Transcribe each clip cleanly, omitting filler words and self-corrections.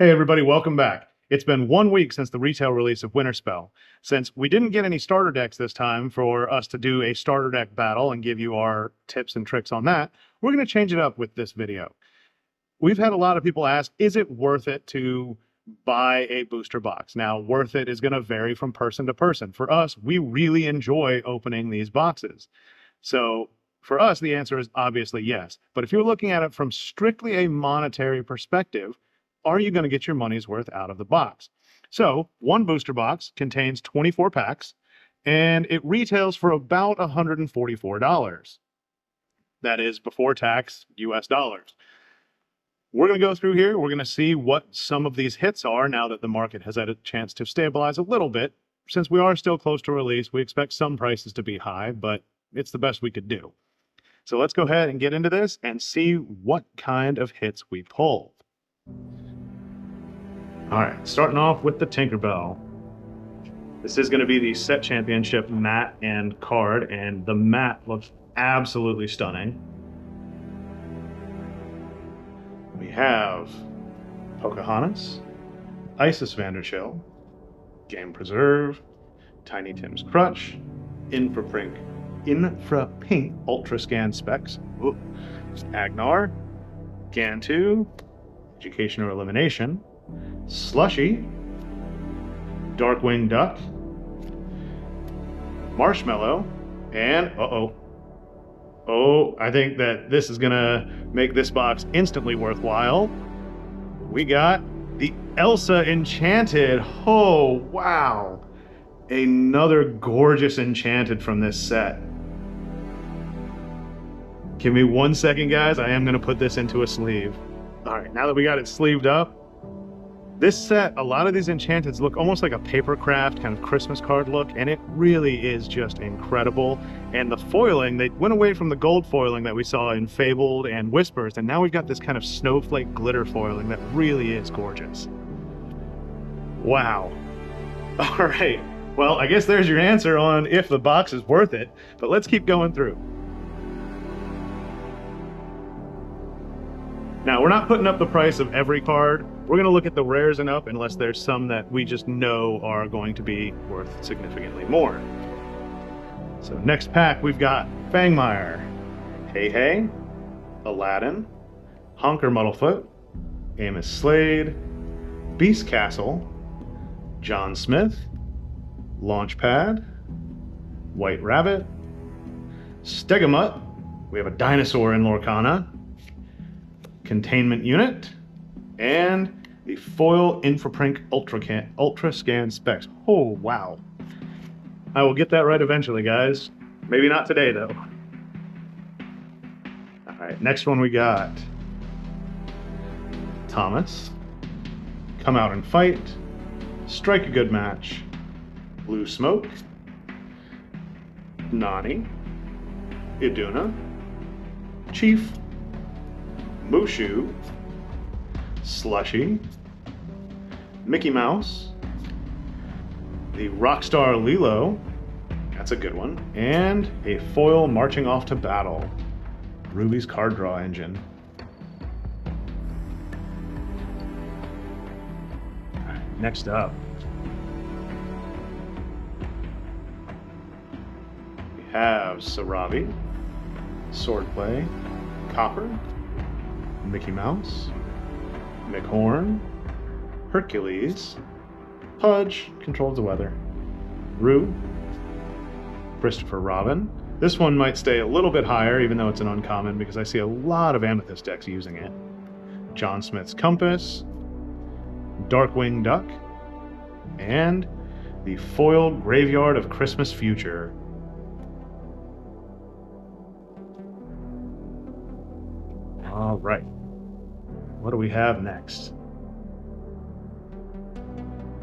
Hey everybody, welcome back. It's been 1 week since the retail release of Winterspell. Since we didn't get any starter decks this time for us to do a starter deck battle and give you our tips and tricks on that, we're going to change it up with this video. We've had a lot of people ask, is it worth it to buy a booster box? Now, worth it is going to vary from person to person. For us, we really enjoy opening these boxes. So for us, the answer is obviously yes. But if you're looking at it from strictly a monetary perspective, are you going to get your money's worth out of the box? So one booster box contains 24 packs, and it retails for about $144. That is before tax, US dollars. We're going to go through here. We're going to see what some of these hits are now that the market has had a chance to stabilize a little bit. Since we are still close to release, we expect some prices to be high, but it's the best we could do. So let's go ahead and get into this and see what kind of hits we pulled. All right, starting off with the Tinkerbell. This is going to be the Set Championship mat and card, and the mat looks absolutely stunning. We have Pocahontas, Isis Vanderchill, Game Preserve, Tiny Tim's Crutch, Infra Pink Ultra Scan Specs, Agnar, Gantu, Education or Elimination, Slushy, Darkwing Duck, Marshmallow, and I think that this is gonna make this box instantly worthwhile. We got the Elsa Enchanted. Oh, wow. Another gorgeous Enchanted from this set. Give me 1 second, guys. I am gonna put this into a sleeve. All right, now that we got it sleeved up, this set, a lot of these Enchanteds look almost like a paper craft kind of Christmas card look, and it really is just incredible. And the foiling, they went away from the gold foiling that we saw in Fabled and Whispers, and now we've got this kind of snowflake glitter foiling that really is gorgeous. Wow. All right, well, I guess there's your answer on if the box is worth it, but let's keep going through. Now, we're not putting up the price of every card. We're going to look at the rares and up unless there's some that we just know are going to be worth significantly more. So next pack, we've got Fangmire, Hey, Aladdin, Honker Muddlefoot, Amos Slade, Beast Castle, John Smith, Launchpad, White Rabbit, Stegamut, we have a dinosaur in Lorcana, Containment Unit, and the foil Infraprint Ultra Scan Specs. Oh, wow. I will get that right eventually, guys. Maybe not today, though. All right, next one we got Thomas, Come Out and Fight, Strike a Good Match, Blue Smoke, Nani, Iduna, Chief, Mushu, Slushy, Mickey Mouse, the Rockstar Lilo, that's a good one, and a foil Marching Off to Battle, Ruby's card draw engine. All right, next up, we have Sarabi, Swordplay, Copper, Mickey Mouse, McHorn, Hercules, Pudge, controls the weather, Rue, Christopher Robin. This one might stay a little bit higher even though it's an uncommon because I see a lot of Amethyst decks using it. John Smith's Compass, Darkwing Duck, and the foil Graveyard of Christmas Future. All right, what do we have next?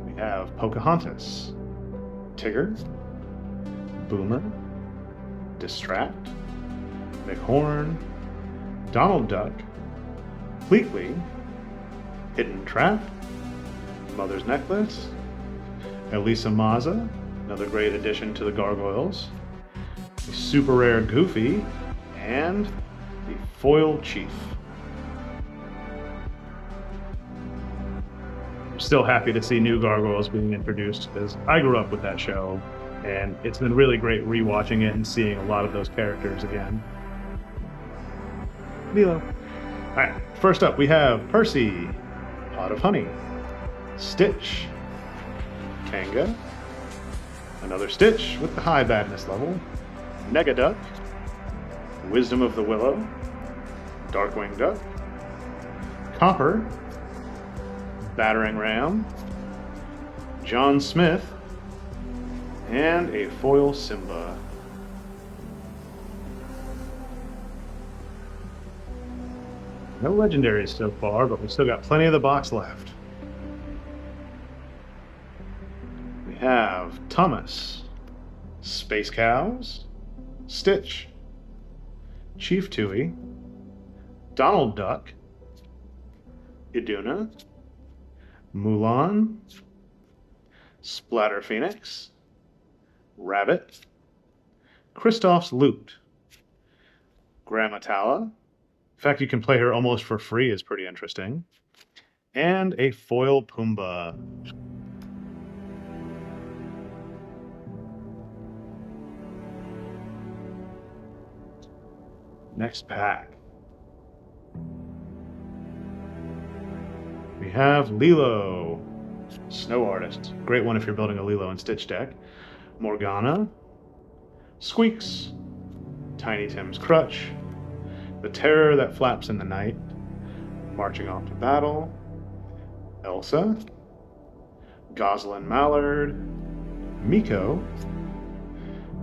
We have Pocahontas, Tigger, Boomer, Distract, McHorn, Donald Duck, Fleetly, Hidden Trap, Mother's Necklace, Elisa Maza, another great addition to the Gargoyles, a super rare Goofy, and the foil Chief. still happy to see new gargoyles being introduced because I grew up with that show, and it's been really great rewatching it and seeing a lot of those characters again. Lilo. All right, first up we have Percy, Pot of Honey, Stitch, Kanga, another Stitch with the high badness level, Negaduck, Wisdom of the Willow, Darkwing Duck, Copper, Battering Ram, John Smith, and a foil Simba. No legendaries so far, but we've still got plenty of the box left. We have Thomas, Space Cows, Stitch, Chief Tui, Donald Duck, Iduna, Mulan, Splatter Phoenix, Rabbit, Kristoff's Loot, Grammatala. In fact, you can play her almost for free, is pretty interesting. And a foil Pumbaa. Next pack. We have Lilo, Snow Artist. Great one if you're building a Lilo and Stitch deck. Morgana, Squeaks, Tiny Tim's Crutch, the Terror that Flaps in the Night, Marching Off to Battle, Elsa, Goslin Mallard, Miko,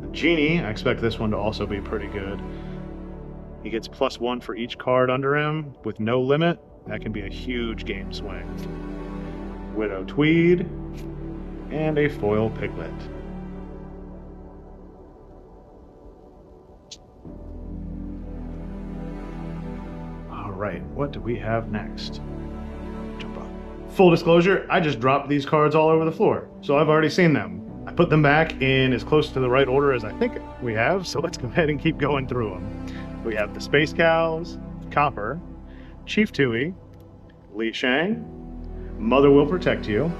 the Genie. I expect this one to also be pretty good. He gets +1 for each card under him with no limit. That can be a huge game swing. Widow Tweed, and a foil Piglet. Alright, what do we have next? Jump up. Full disclosure, I just dropped these cards all over the floor, so I've already seen them. I put them back in as close to the right order as I think we have, so let's go ahead and keep going through them. We have the Space Cows, Copper, Chief Tui, Li Shang, Mother Will Protect You,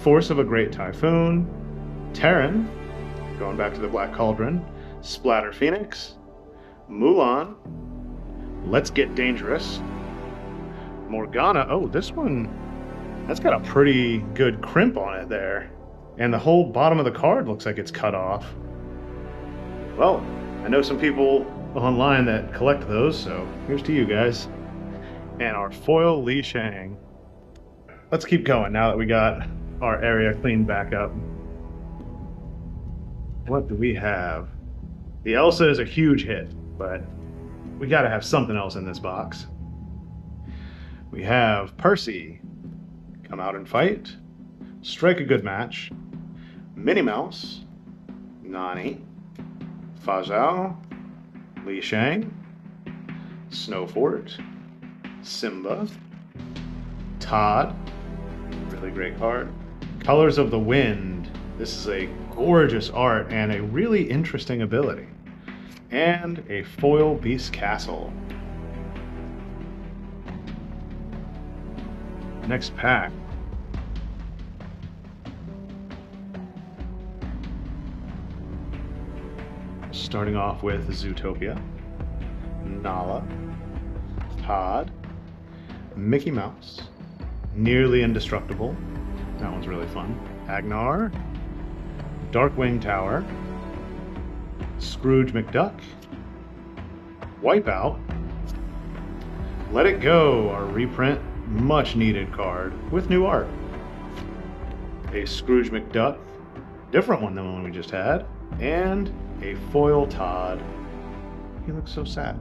Force of a Great Typhoon, Terran, going back to the Black Cauldron, Splatter Phoenix, Mulan, Let's Get Dangerous, Morgana. Oh, this one, that's got a pretty good crimp on it there. And the whole bottom of the card looks like it's cut off. Well, I know some people online that collect those, so here's to you guys. And our foil Li Shang. Let's keep going now that we got our area cleaned back up. What do we have? The Elsa is a huge hit, but we gotta have something else in this box. We have Percy, Come Out and Fight, Strike a Good Match, Minnie Mouse, Nani, Fa Zhao, Li Shang, Snowfort, Simba, Todd, really great card, Colors of the Wind. This is a gorgeous art and a really interesting ability. And a foil Beast Castle. Next pack. Starting off with Zootopia, Nala, Todd, Mickey Mouse, Nearly Indestructible. That one's really fun. Agnar, Darkwing Tower, Scrooge McDuck, Wipeout, Let It Go, our reprint, much needed card with new art. A Scrooge McDuck, different one than the one we just had, and a foil Todd. He looks so sad.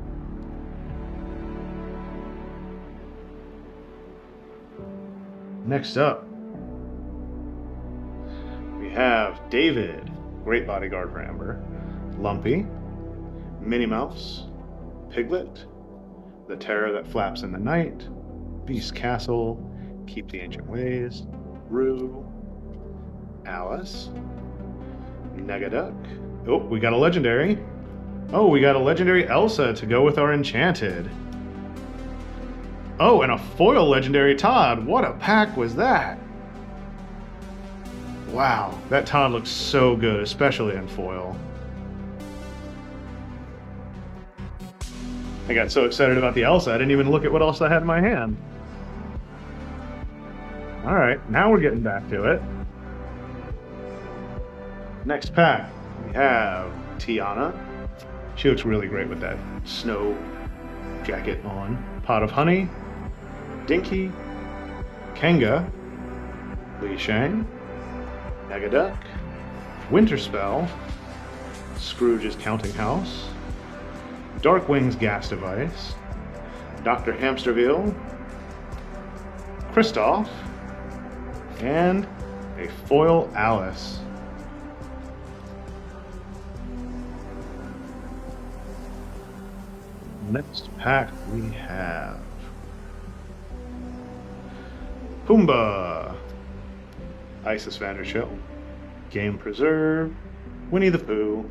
Next up, we have David, great bodyguard for Amber, Lumpy, Minnie Mouse, Piglet, The Terror That Flaps in the Night, Beast Castle, Keep the Ancient Ways, Rue, Alice, Negaduck. Oh, we got a legendary. Oh, we got a legendary Elsa to go with our Enchanted. Oh, and a foil legendary Todd. What a pack was that? Wow, that Todd looks so good, especially in foil. I got so excited about the Elsa, I didn't even look at what else I had in my hand. All right, now we're getting back to it. Next pack, we have Tiana. She looks really great with that snow jacket on. Pot of Honey, Dinky, Kenga, Li Shang, Negaduck, Winterspell, Scrooge's Counting House, Darkwing's Gas Device, Dr. Hamsterville, Kristoff, and a foil Alice. Next pack we have Pumbaa, Isis Vanderchill, Game Preserve, Winnie the Pooh,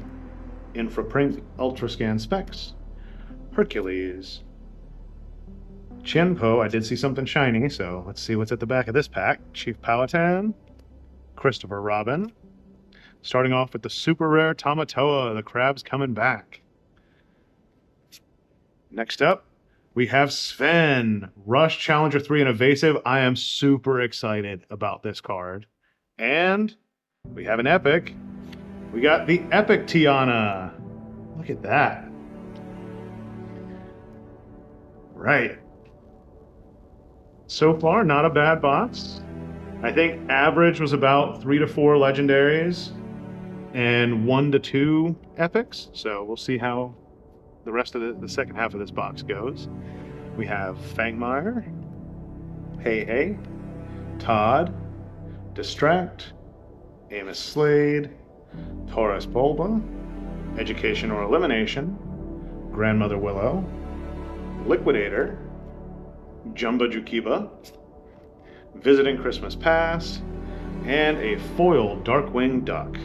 Infraprint Ultrascan Specs, Hercules, Chenpo. I did see something shiny, so let's see what's at the back of this pack. Chief Powhatan, Christopher Robin. Starting off with the super rare Tamatoa, the crab's coming back. Next up, we have Sven, Rush Challenger 3 and Evasive. I am super excited about this card. And we have an epic. We got the Epic Tiana. Look at that. Right. So far, not a bad box. I think average was about 3 to 4 legendaries and 1 to 2 epics. So we'll see how the rest of the second half of this box goes. We have Fangmire, Hey, Todd, Distract, Amos Slade, Taurus Bulba, Education or Elimination, Grandmother Willow, Liquidator, Jumba Jukiba, Visiting Christmas Past, and a foil Darkwing Duck.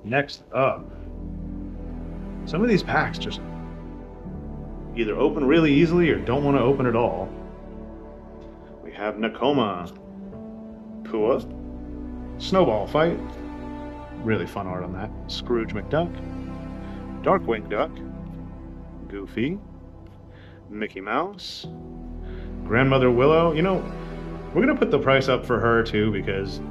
Next up, some of these packs just either open really easily or don't want to open at all. We have Nakoma, Pua, Snowball Fight, really fun art on that, Scrooge McDuck, Darkwing Duck, Goofy, Mickey Mouse, Grandmother Willow. You know, we're going to put the price up for her too because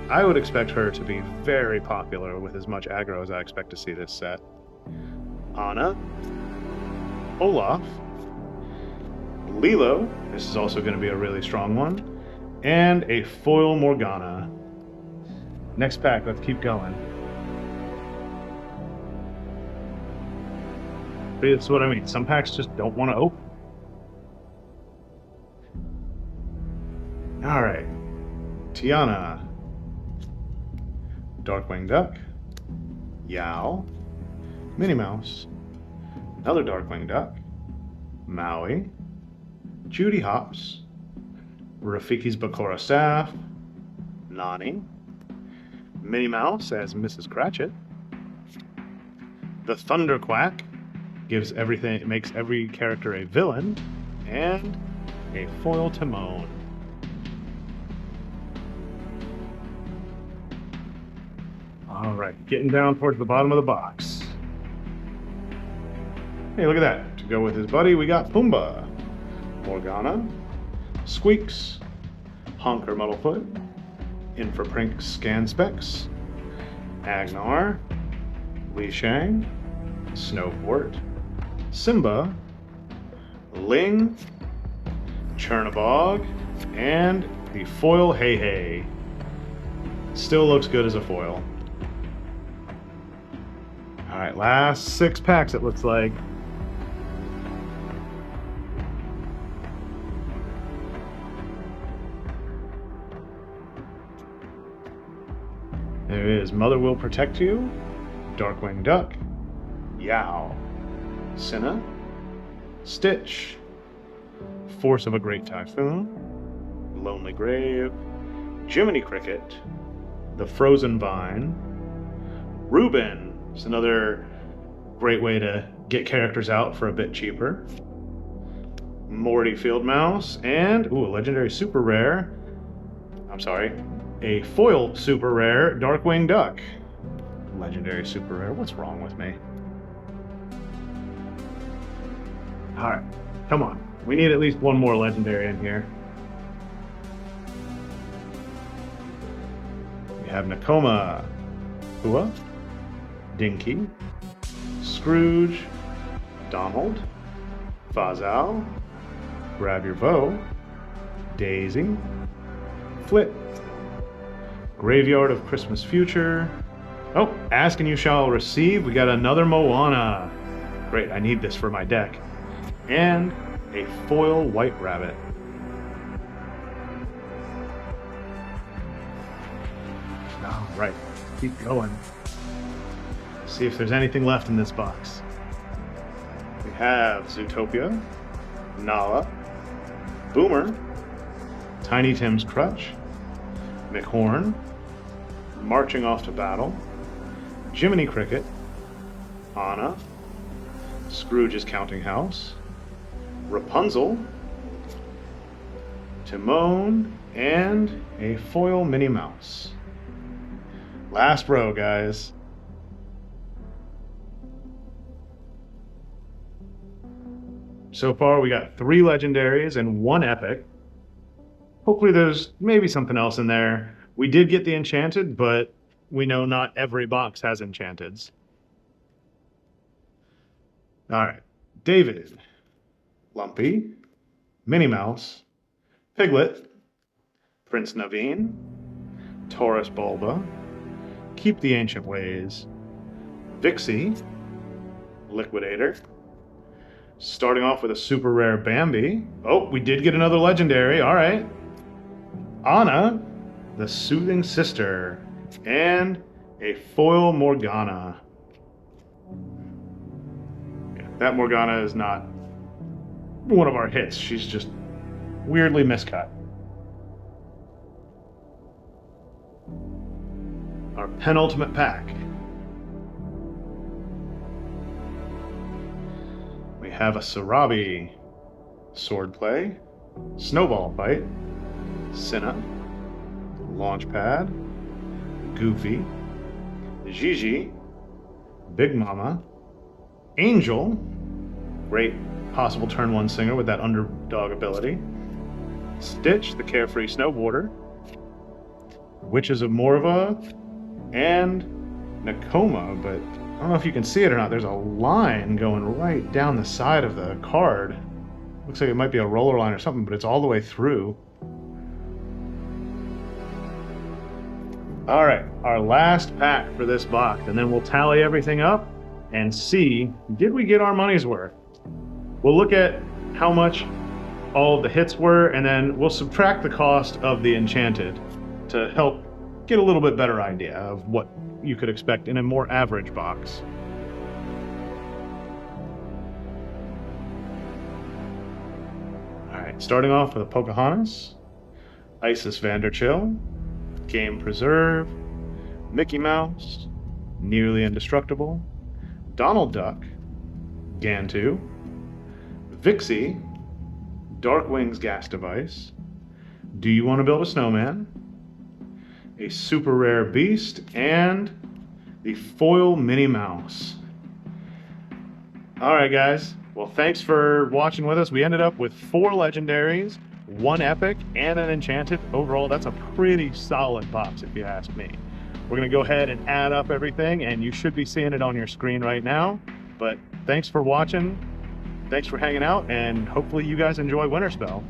I would expect her to be very popular with as much aggro as I expect to see this set. Anna, Olaf, Lilo, this is also going to be a really strong one, and a foil Morgana. Next pack, let's keep going. But that's what I mean, some packs just don't want to open. Alright, Tiana, Darkwing Duck, Yao, Minnie Mouse, another Darkwing Duck, Maui, Judy Hopps, Rafiki's Bakura Staff, Nani, Minnie Mouse as Mrs. Cratchit, the Thunderquack gives everything, it makes every character a villain, and a foil Timon. All right, getting down towards the bottom of the box. Hey, look at that. To go with his buddy, we got Pumbaa, Morgana, Squeaks, Honker Muddlefoot, Infraprint Scan Specs, Agnar, Li Shang, Snowport, Simba, Ling, Chernabog, and the foil Hey. Still looks good as a foil. All right, last 6 packs it looks like. There is Mother Will Protect You, Darkwing Duck, Yao, Cinna, Stitch, Force of a Great Typhoon, Lonely Grave, Jiminy Cricket, The Frozen Vine, Reuben. It's another great way to get characters out for a bit cheaper. Morty Field Mouse, and ooh, a legendary super rare. I'm sorry, a foil super rare Darkwing Duck. Legendary super rare. What's wrong with me? All right, come on. We need at least one more legendary in here. We have Nakoma, Hua, Dinky, Scrooge, Donald, Fazal, Grab Your Bow, Daisy, Flit, Graveyard of Christmas Future. Oh, Ask and You Shall Receive. We got another Moana. Great, I need this for my deck. And a foil White Rabbit. All right, keep going. See if there's anything left in this box. We have Zootopia, Nala, Boomer, Tiny Tim's Crutch, McHorn, Marching Off to Battle, Jiminy Cricket, Anna, Scrooge's Counting House, Rapunzel, Timon, and a foil Minnie Mouse. Last row, guys. So far, we got 3 legendaries and 1 epic. Hopefully there's maybe something else in there. We did get the Enchanted, but we know not every box has Enchanteds. All right, David, Lumpy, Minnie Mouse, Piglet, Prince Naveen, Taurus Bulba, Keep the Ancient Ways, Vixie, Liquidator, starting off with a super rare Bambi. Oh, we did get another legendary, all right. Anna, the Soothing Sister, and a foil Morgana. Yeah, that Morgana is not one of our hits. She's just weirdly miscut. Our penultimate pack. We have a Sarabi, Swordplay, Snowball Fight, Cinna, Launchpad, Goofy, Gigi, Big Mama, Angel, great possible turn 1 singer with that underdog ability, Stitch, the Carefree Snowboarder, Witches of Morva, and Nakoma, but I don't know if you can see it or not. There's a line going right down the side of the card. Looks like it might be a roller line or something, but it's all the way through. All right, our last pack for this box, and then we'll tally everything up and see, did we get our money's worth? We'll look at how much all of the hits were, and then we'll subtract the cost of the Enchanted to help get a little bit better idea of what you could expect in a more average box. All right, starting off with a Pocahontas, Isis Vanderchill, Game Preserve, Mickey Mouse, Nearly Indestructible, Donald Duck, Gantu, Vixie, Darkwing's Gas Device, Do You Want to Build a Snowman, a super rare beast, and the foil Minnie Mouse. All right, guys. Well, thanks for watching with us. We ended up with 4 legendaries, 1 epic, and an enchanted. Overall, that's a pretty solid box, if you ask me. We're going to go ahead and add up everything, and you should be seeing it on your screen right now. But thanks for watching. Thanks for hanging out, and hopefully you guys enjoy Winterspell.